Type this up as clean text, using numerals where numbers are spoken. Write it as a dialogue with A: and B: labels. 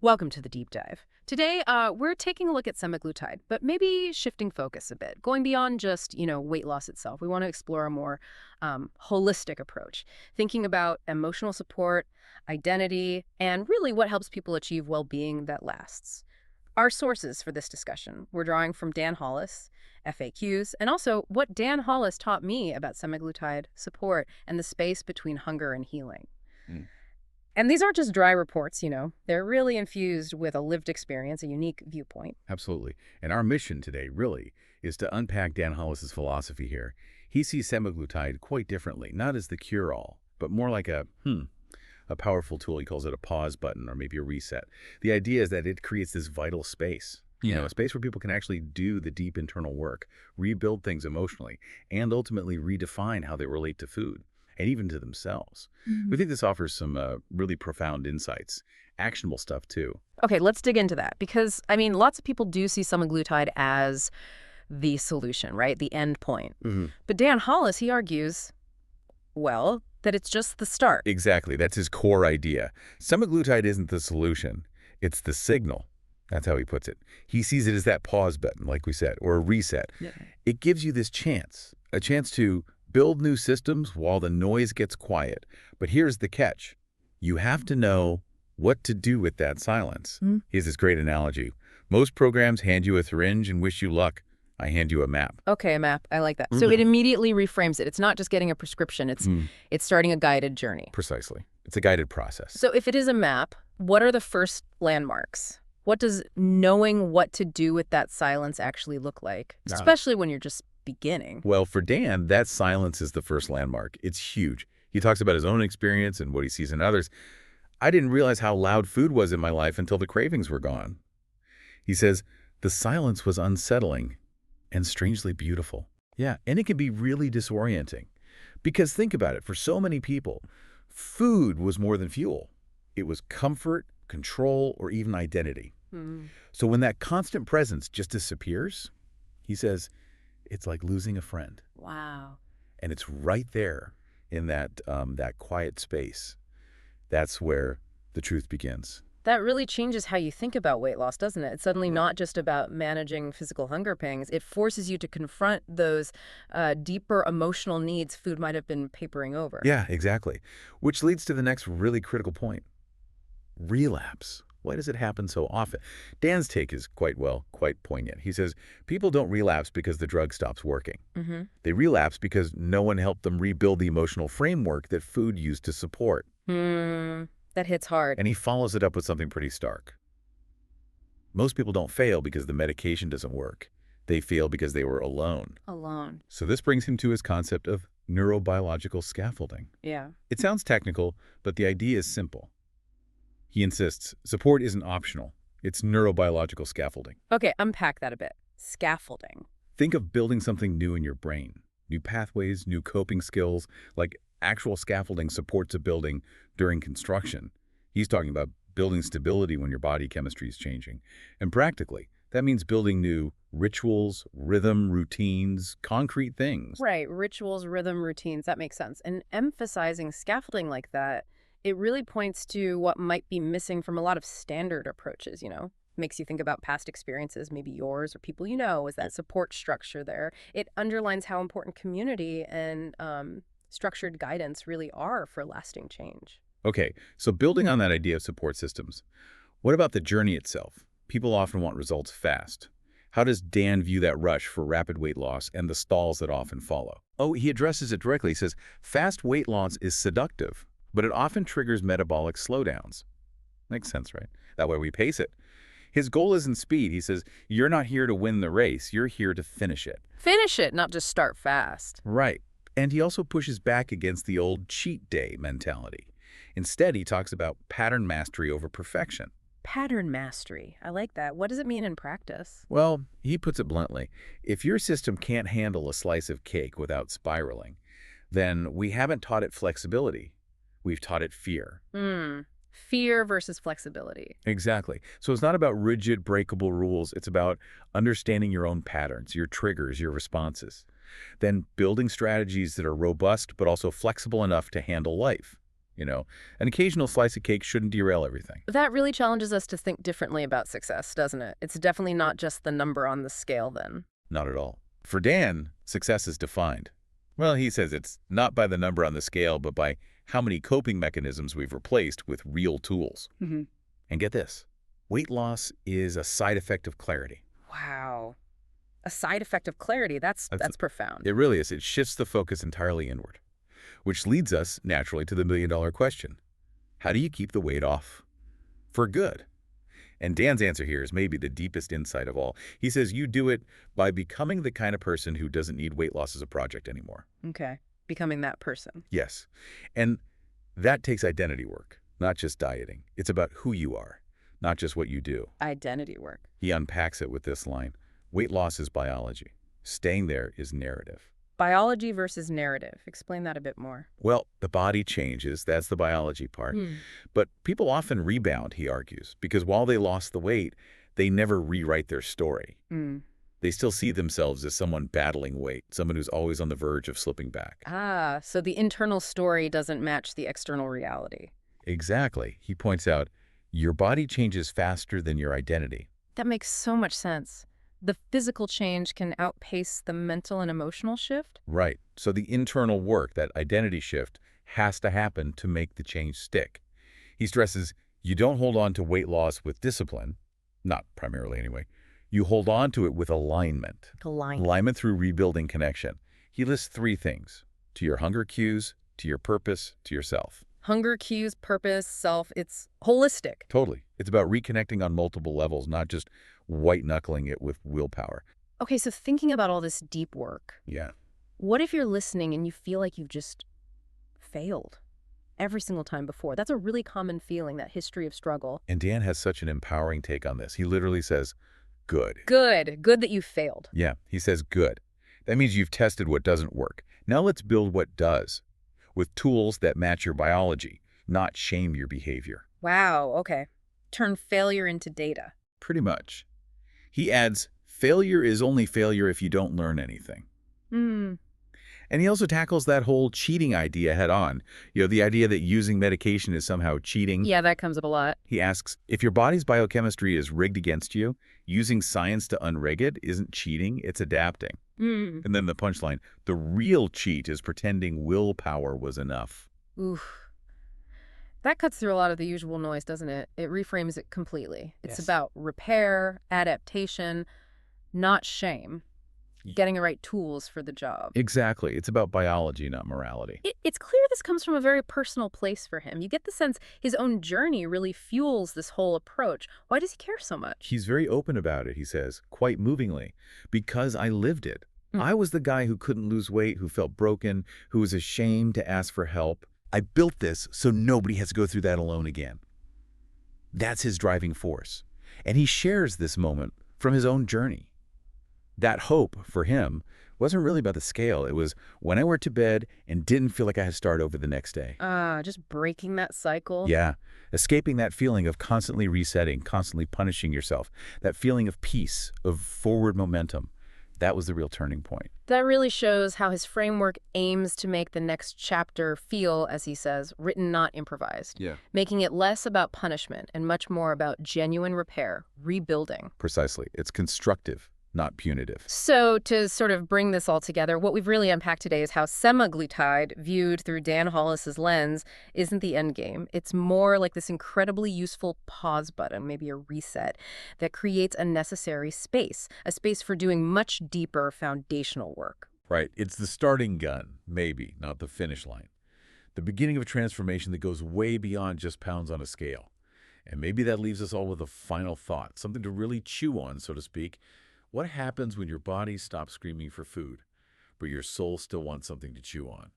A: Welcome to the deep dive. Today, we're taking a look at semaglutide, but maybe shifting focus a bit, going beyond just, weight loss itself. We want to explore a more holistic approach, thinking about emotional support, identity, and really what helps people achieve well-being that lasts. Our sources for this discussion, we're drawing from Dan Hollis, FAQs, and also what Dan Hollis taught me about semaglutide support and the space between hunger and healing.
B: Mm,
A: And these aren't just dry reports, they're really infused with a lived experience, a unique viewpoint.
B: absolutely. And our mission today really is to unpack Dan Hollis's philosophy here. He sees semaglutide quite differently, not as the cure-all, but more like a powerful tool. He calls it a pause button or maybe a reset. The idea is that it creates this vital space, a space where people can actually do the deep internal work, rebuild things emotionally, and ultimately redefine how they relate to food and even to themselves. We think this offers some really profound insights, actionable stuff too.
A: Okay, let's dig into that because, lots of people do see semaglutide as the solution, right? The end point. But Dan Hollis, he argues, well, that it's just the start.
B: Exactly. That's his core idea. Semaglutide isn't the solution. It's the signal. That's how he puts it. He sees it as that pause button, like we said, or a reset.
A: Yeah.
B: It gives you this chance, a chance to build new systems while the noise gets quiet. But here's the catch. You have to know what to do with that silence. Here's this great analogy. Most programs hand you a syringe and wish you luck. I hand you a map.
A: Okay, a map. I like that. So it immediately reframes it. It's not just getting a prescription. It's starting a guided journey.
B: Precisely. It's a guided process.
A: So if it is a map, what are the first landmarks? What does knowing what to do with that silence actually look like? Especially when you're just beginning.
B: Well, for Dan, that silence is the first landmark. It's huge. He talks about his own experience and what he sees in others. I didn't realize how loud food was in my life until the cravings were gone. He says, the silence was unsettling and strangely beautiful. Yeah, and it can be really disorienting. Because think about it, for so many people, food was more than fuel. It was comfort, control, or even identity. So when that constant presence just disappears, he says, it's like losing a friend.
A: Wow.
B: And it's right there in that quiet space. That's where the truth begins.
A: That really changes how you think about weight loss, doesn't it? It's suddenly not just about managing physical hunger pangs. It forces you to confront those deeper emotional needs food might have been papering over.
B: Yeah, exactly. Which leads to the next really critical point. Relapse. Why does it happen so often? Dan's take is quite poignant. He says, people don't relapse because the drug stops working. They relapse because no one helped them rebuild the emotional framework that food used to support.
A: That hits hard.
B: And he follows it up with something pretty stark. Most people don't fail because the medication doesn't work. They fail because they were alone.
A: Alone.
B: So this brings him to his concept of neurobiological scaffolding.
A: Yeah.
B: It sounds technical, but the idea is simple. He insists support isn't optional. It's neurobiological scaffolding.
A: Okay, unpack that a bit. Scaffolding.
B: Think of building something new in your brain. New pathways, new coping skills, like actual scaffolding supports a building during construction. He's talking about building stability when your body chemistry is changing. And practically, that means building new rituals, rhythm, routines, concrete things.
A: Right, rituals, rhythm, routines, that makes sense. And emphasizing scaffolding like that, it really points to what might be missing from a lot of standard approaches, Makes you think about past experiences, maybe yours or people is that support structure there. It underlines how important community and structured guidance really are for lasting change.
B: Okay, so building on that idea of support systems, what about the journey itself? People often want results fast. How does Dan view that rush for rapid weight loss and the stalls that often follow? Oh, he addresses it directly. He says, fast weight loss is seductive, but it often triggers metabolic slowdowns. Makes sense, right? That way we pace it. His goal isn't speed. He says, you're not here to win the race. You're here to finish it.
A: Finish it, not just start fast.
B: Right. And he also pushes back against the old cheat day mentality. Instead, he talks about pattern mastery over perfection.
A: Pattern mastery. I like that. What does it mean in practice?
B: Well, he puts it bluntly. If your system can't handle a slice of cake without spiraling, then we haven't taught it flexibility. We've taught it fear.
A: Fear versus flexibility.
B: Exactly. So it's not about rigid, breakable rules. It's about understanding your own patterns, your triggers, your responses. Then building strategies that are robust but also flexible enough to handle life. An occasional slice of cake shouldn't derail everything.
A: That really challenges us to think differently about success, doesn't it? It's definitely not just the number on the scale then.
B: Not at all. For Dan, success is defined. Well, he says it's not by the number on the scale, but by how many coping mechanisms we've replaced with real tools.
A: Hmm.
B: And get this, weight loss is a side effect of clarity.
A: Wow. A side effect of clarity. That's profound.
B: It really is. It shifts the focus entirely inward, which leads us naturally to the million-dollar question. How do you keep the weight off for good? And Dan's answer here is maybe the deepest insight of all. He says you do it by becoming the kind of person who doesn't need weight loss as a project anymore.
A: Okay. Becoming that person.
B: Yes. And that takes identity work, not just dieting. It's about who you are, not just what you do.
A: Identity work.
B: He unpacks it with this line. Weight loss is biology. Staying there is narrative.
A: Biology versus narrative. Explain that a bit more.
B: Well, the body changes. That's the biology part. But people often rebound, he argues, because while they lost the weight, they never rewrite their story.
A: Mm.
B: They still see themselves as someone battling weight, someone who's always on the verge of slipping back.
A: Ah, so the internal story doesn't match the external reality.
B: Exactly. He points out, your body changes faster than your identity.
A: That makes so much sense. The physical change can outpace the mental and emotional shift?
B: Right. So the internal work, that identity shift, has to happen to make the change stick. He stresses, you don't hold on to weight loss with discipline, not primarily anyway. You hold on to it with alignment. Alignment through rebuilding connection. He lists 3 things: to your hunger cues, to your purpose, to yourself.
A: Hunger cues, purpose, self. It's holistic.
B: Totally. It's about reconnecting on multiple levels, not just white-knuckling it with willpower.
A: Okay, so thinking about all this deep work,
B: Yeah.
A: what if you're listening and you feel like you've just failed every single time before? That's a really common feeling, that history of struggle.
B: And Dan has such an empowering take on this. He literally says, good.
A: Good. Good that you failed.
B: Yeah, he says good. That means you've tested what doesn't work. Now let's build what does, with tools that match your biology, not shame your behavior.
A: Wow, okay. Turn failure into data.
B: Pretty much. He adds, failure is only failure if you don't learn anything.
A: Hmm.
B: And he also tackles that whole cheating idea head on. The idea that using medication is somehow cheating.
A: Yeah, that comes up a lot.
B: He asks, if your body's biochemistry is rigged against you, using science to unrig it isn't cheating, it's adapting.
A: Hmm.
B: And then the punchline, the real cheat is pretending willpower was enough.
A: Oof. That cuts through a lot of the usual noise, doesn't it? It reframes it completely. It's
B: Yes.
A: about repair, adaptation, not shame. Getting the right tools for the job.
B: Exactly. It's about biology, not morality.
A: It's clear this comes from a very personal place for him. You get the sense his own journey really fuels this whole approach. Why does he care so much?
B: He's very open about it, he says, quite movingly, because I lived it. I was the guy who couldn't lose weight, who felt broken, who was ashamed to ask for help. I built this so nobody has to go through that alone again. That's his driving force. And he shares this moment from his own journey. That hope for him wasn't really about the scale. It was when I went to bed and didn't feel like I had to start over the next day.
A: Just breaking that cycle.
B: Yeah, escaping that feeling of constantly resetting, constantly punishing yourself, that feeling of peace, of forward momentum. That was the real turning point.
A: That really shows how his framework aims to make the next chapter feel, as he says, written, not improvised.
B: Yeah.
A: Making it less about punishment and much more about genuine repair, rebuilding.
B: Precisely. It's constructive, not punitive.
A: So to sort of bring this all together, what we've really unpacked today is how semaglutide, viewed through Dan Hollis's lens, isn't the end game. It's more like this incredibly useful pause button, maybe a reset, that creates a necessary space, a space for doing much deeper foundational work.
B: Right. It's the starting gun, maybe, not the finish line. The beginning of a transformation that goes way beyond just pounds on a scale. And maybe that leaves us all with a final thought, something to really chew on, so to speak. What happens when your body stops screaming for food, but your soul still wants something to chew on?